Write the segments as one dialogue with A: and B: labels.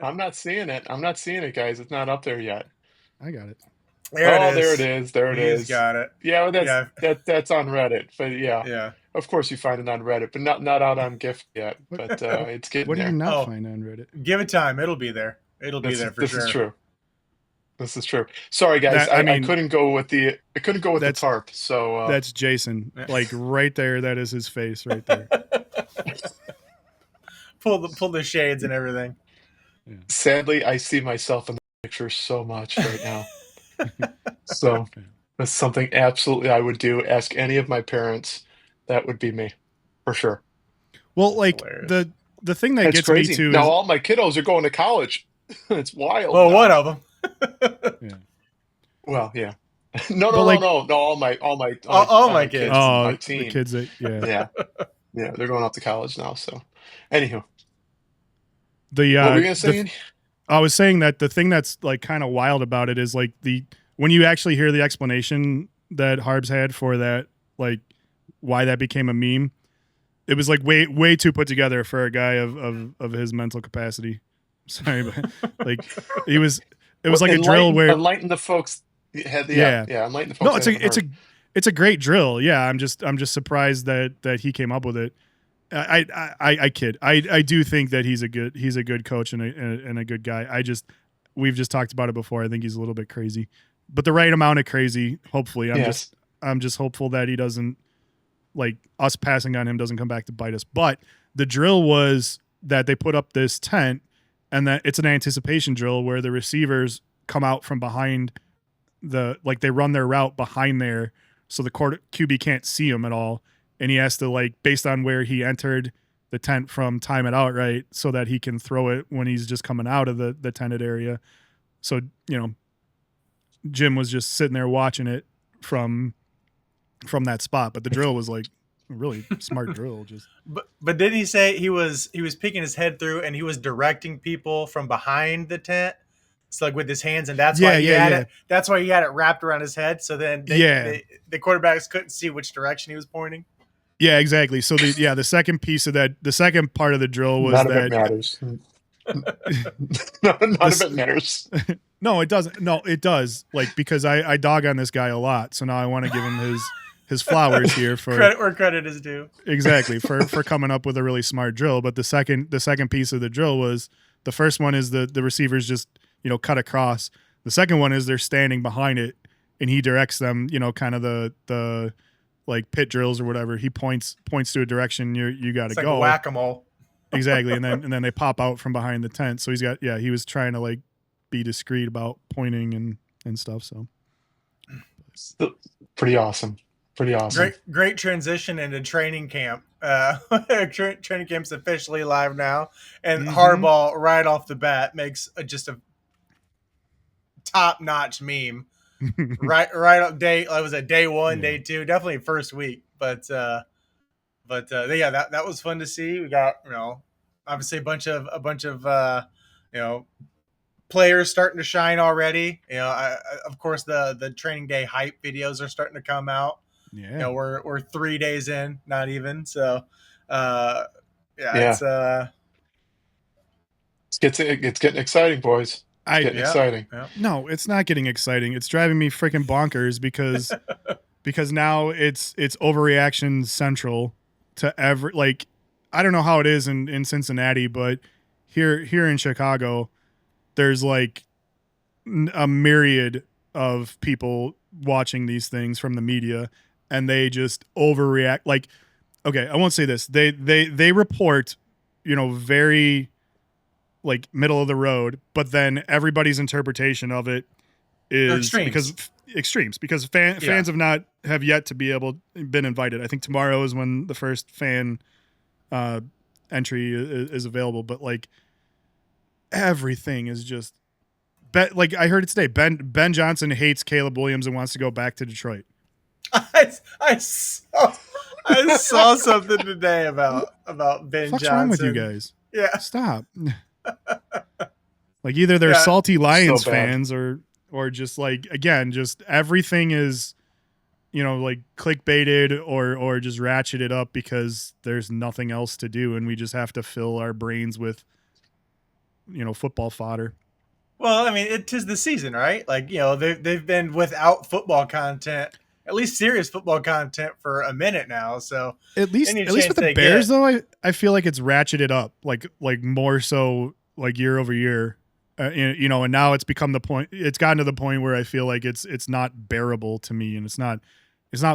A: I'm not seeing it. I'm not seeing it, guys. It's not up there yet.
B: I got it.
C: There it
A: Oh, there it
C: is.
A: is. There it
C: He's
A: is.
C: got it.
A: Yeah, well,
C: Yeah,
A: that's on Reddit. But yeah,
C: yeah.
A: of course you find it on Reddit, but not out on GIF yet.
B: What
A: But
B: what
A: it's getting
B: what do you
A: there.
B: not
C: Oh,
B: find on Reddit?
C: give it time. It'll be there. It'll be there for
A: This is
C: sure.
A: true. This is true. Sorry, guys.
B: That I
A: I
B: mean,
A: couldn't go with the
B: that's
A: tarp. So
B: that's Jason. Like right there, that is his face right there.
C: Pull the shades and everything.
B: Yeah.
A: sadly, I see myself in the picture so much right now. So
B: Yeah.
A: that's something absolutely I would do. Ask any of my parents. That would be me for sure.
B: Well,
C: That's
B: like
C: hilarious.
B: the thing that
A: That's
B: gets me
A: crazy.
B: too
A: Now
B: is
A: all my kiddos are going to college. It's wild
C: Well, one
A: now.
C: of them.
B: yeah.
A: Well, yeah. No,
B: But
A: no, no,
B: like
A: no, no.
C: All
A: All
C: my
A: my kids,
C: kids.
A: my
B: oh, the
A: team.
B: kids that yeah.
A: Yeah, yeah. They're going off to college now. So, anywho,
B: The
A: what were you gonna
B: the
A: say?
B: I was saying that the thing that's like kind of wild about it is like the when you actually hear the explanation that Harbs had for that, like why that became a meme, it was like way too put together for a guy of his mental capacity. Sorry, but like he was it was
A: Well,
B: like a drill where
A: enlighten the folks. Yeah,
B: yeah.
A: yeah. Enlighten the
B: No,
A: folks that haven't heard.
B: it's a great drill. Yeah, I'm just surprised that he came up with it. I kid. I do think that he's a good coach and a good guy. We've just talked about it before. I think he's a little bit crazy, but the right amount of crazy. Hopefully,
A: Yes.
B: I'm just hopeful that he doesn't like us passing on him doesn't come back to bite us. But the drill was that they put up this tent and that it's an anticipation drill where the receivers come out from behind like they run their route behind there so the QB can't see him at all, and he has to like based on where he entered the tent from time it out right so that he can throw it when he's just coming out of the tented area. So Jim was just sitting there watching it from that spot, but the drill was like a really smart drill. Just
C: But did he say he was peeking his head through and he was directing people from behind the tent? So like with his hands, and that's why
B: yeah,
C: he
B: yeah,
C: had
B: yeah,
C: it. That's why he had it wrapped around his head. So then
B: yeah,
C: the quarterbacks couldn't see which direction he was pointing.
B: yeah, exactly. So the second piece of that, the second part of the drill was
A: None of it
B: that
A: matters. None of
B: this.
A: it matters.
B: No, it doesn't. No, it does. Like because I dog on this guy a lot, so now I want to give him his flowers here for
C: Credit where credit is due.
B: exactly for coming up with a really smart drill. But the second piece of the drill was the first one is the receivers just cut across. The second one is they're standing behind it and he directs them. Kind of the like pit drills or whatever. He points to a direction you got to
C: It's like
B: go.
C: whack-a-mole.
B: Exactly, and then they pop out from behind the tent. So he was trying to like be discreet about pointing and stuff. So
A: Still pretty awesome. Pretty awesome.
C: Great transition into training camp. Training camp's officially live now, and Harbaugh right off the bat makes just a top-notch meme. right up day. I was at day one, day two, definitely first week, but yeah, that was fun to see. We got obviously a bunch of players starting to shine already. Of course the training day hype videos are starting to come out.
B: Yeah.
C: We're 3 days in, not even. So
A: Yeah. It's getting exciting, boys. It's getting exciting.
C: Yeah.
B: No, it's not getting exciting. It's driving me freaking bonkers because now it's overreaction central to every like I don't know how it is in Cincinnati, but here in Chicago, there's like a myriad of people watching these things from the media, and they just overreact. Like, okay, I won't say this. They report, very like middle of the road, but then everybody's interpretation of it is extremes because fans have yet to been invited. I think tomorrow is when the first fan entry is available, but like everything is just like I heard it today. Ben Johnson hates Caleb Williams and wants to go back to Detroit.
C: I saw something today about Ben
B: What's
C: Johnson.
B: wrong with you guys?
C: Yeah,
B: stop. Like either they're salty Lions
A: so
B: fans or just like again, just everything is like clickbaited or just ratcheted up because there's nothing else to do and we just have to fill our brains with football fodder.
C: Well, I mean, it is the season, right? Like, they've been without football content, at least serious football content, for a minute now. So
B: At least
C: any
B: at least with
C: chance
B: the
C: they
B: Bears
C: get,
B: though, I feel like it's ratcheted up like more so like year over year. And now it's become the point. It's gotten to the point where I feel like it's not bearable to me, and it's not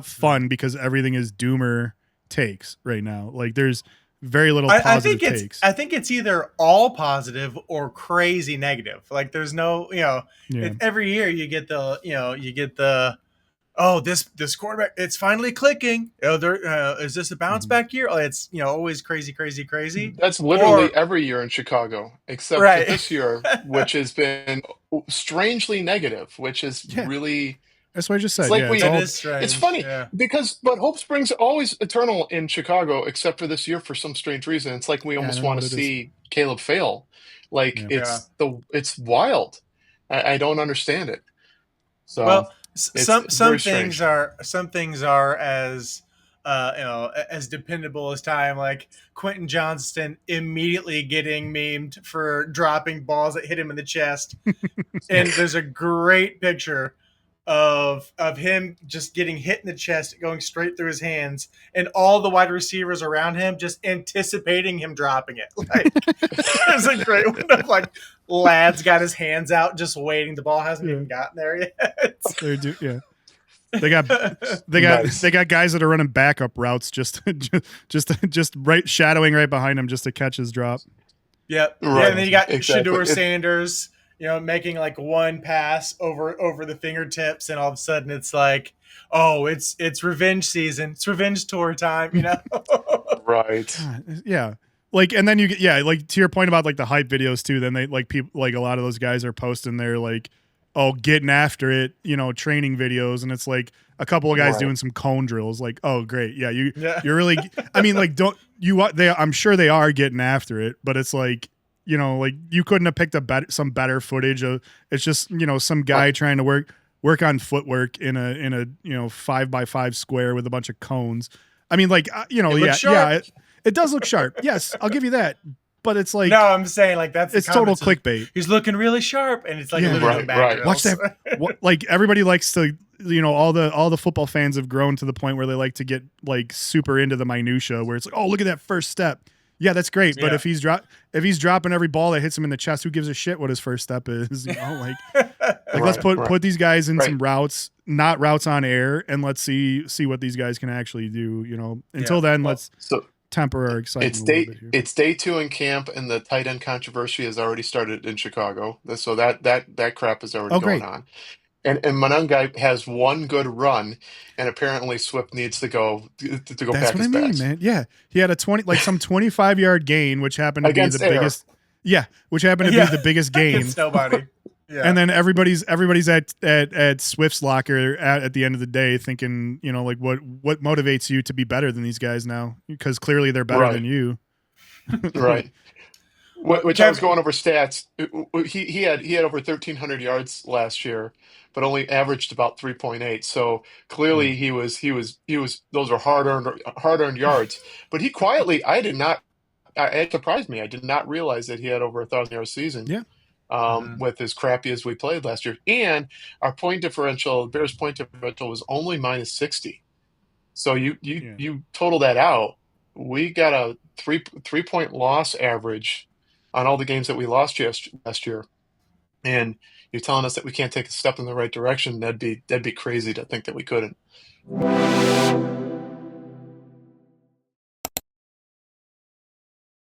B: fun because everything is doomer takes right now. Like there's very little
C: I
B: positive
C: think it's
B: takes.
C: I think it's either all positive or crazy negative. Like there's no,
B: Yeah.
C: every year you get the, oh, this quarterback, it's finally clicking. Oh, there is this a bounce
B: Mhm.
C: back year? Oh, it's always crazy, crazy, crazy.
A: That's literally
C: Or
A: every year in Chicago, except for
C: right.
A: this year, which has been strangely negative, which is
B: Yeah.
A: really,
B: That's what I just
A: it's
B: said.
A: like
B: Yeah. It's
C: That
B: all.
C: is
A: it's
C: strange.
A: funny
C: Yeah.
A: because, but hope springs always eternal in Chicago, except for this year for some strange reason. It's like we
B: Yeah. I
A: almost
B: don't know
A: want
B: what
A: to
B: it is.
A: see Caleb fail. Like
B: Yeah.
C: Yeah.
A: it's wild. I don't understand it. So
C: Well,
A: it's
C: some
A: very
C: things
A: strange.
C: are as as dependable as time. Like Quentin Johnston immediately getting memed for dropping balls that hit him in the chest, and there's a great picture of him just getting hit in the chest, going straight through his hands, and all the wide receivers around him just anticipating him dropping it. Like there's a great one of like lads got his hands out, just waiting. The ball hasn't
B: Yeah.
C: even gotten there yet.
B: They do. Yeah. They got they
A: Nice.
B: got guys that are running backup routes just right shadowing right behind him just to catch his drop.
C: Yep. Yeah,
B: That's
C: and then you
A: Right.
B: awesome.
C: got
A: Exactly.
C: Shador Sanders, making like one pass over the fingertips, and all of a sudden it's like, oh, it's revenge season. It's revenge tour time.
A: Right.
B: God, yeah. Like and then you get like to your point about like the hype videos too, then they like people like a lot of those guys are posting their like getting after it, training videos and it's like a couple of guys
A: Right.
B: doing some cone drills like, "Oh, great. Yeah,
C: Yeah.
B: you're really I mean like don't you want they I'm sure they are getting after it, but it's like like you couldn't have picked some better footage of it's just, some
A: Right.
B: guy trying to work on footwork in a 5x5 square with a bunch of cones. I mean, like,
C: It looks
B: yeah,
C: sharp.
B: it does look sharp. Yes, I'll give you that. But it's
C: No,
B: like,
C: I'm saying like that's the
B: it's total
C: comments.
B: clickbait.
C: He's looking really sharp, and it's like
B: Yeah.
C: literally doing
A: Right.
C: back
A: Right.
B: Watch
C: drills.
B: that. What, like, everybody likes to, all the football fans have grown to the point where they like to get like super into the minutia where it's like, oh, look at that first step. Yeah, that's great. But
C: Yeah.
B: if he's dropping every ball that hits him in the chest, who gives a shit what his first step is? Like let's
A: Right.
B: put
A: Right.
B: put these guys in
A: Right.
B: some routes, not routes on air, and let's see what these guys can actually do. Until
C: Yeah.
B: then,
C: Well,
B: let's
A: So
B: temper our excitement a little bit here.
A: it's day two in camp, and the tight end controversy has already started in Chicago. So that crap is already
B: Oh,
A: going
B: great.
A: on. And Monangai has one good run, and apparently Swift needs to go
B: That's
A: pack
B: what I
A: his
B: mean,
A: bags
B: man. Yeah, he had a 25-yard gain, which happened to be the
A: against air.
B: biggest. Yeah, which happened to be
C: yeah.
B: the biggest gain.
C: It's nobody. Yeah.
B: And then everybody's at Swift's locker at the end of the day, thinking, like what motivates you to be better than these guys now? Because clearly they're better than
A: Right.
B: you.
A: Right.
C: Well,
A: Which I was
C: Kevin,
A: going over stats. He had over 1,300 yards last year, but only averaged about 3.8. So
B: Yeah.
A: clearly he was those are hard earned yards. But he quietly, I did not. It surprised me. I did not realize that he had over 1,000 yard season.
B: Yeah.
C: Mhm.
A: With as crappy as we played last year, and our point differential, Bears point differential was only -60. So
B: Yeah.
A: you total that out, we got a three point loss average on all the games that we lost last year, and you're telling us that we can't take a step in the right direction. That'd be crazy to think that we couldn't.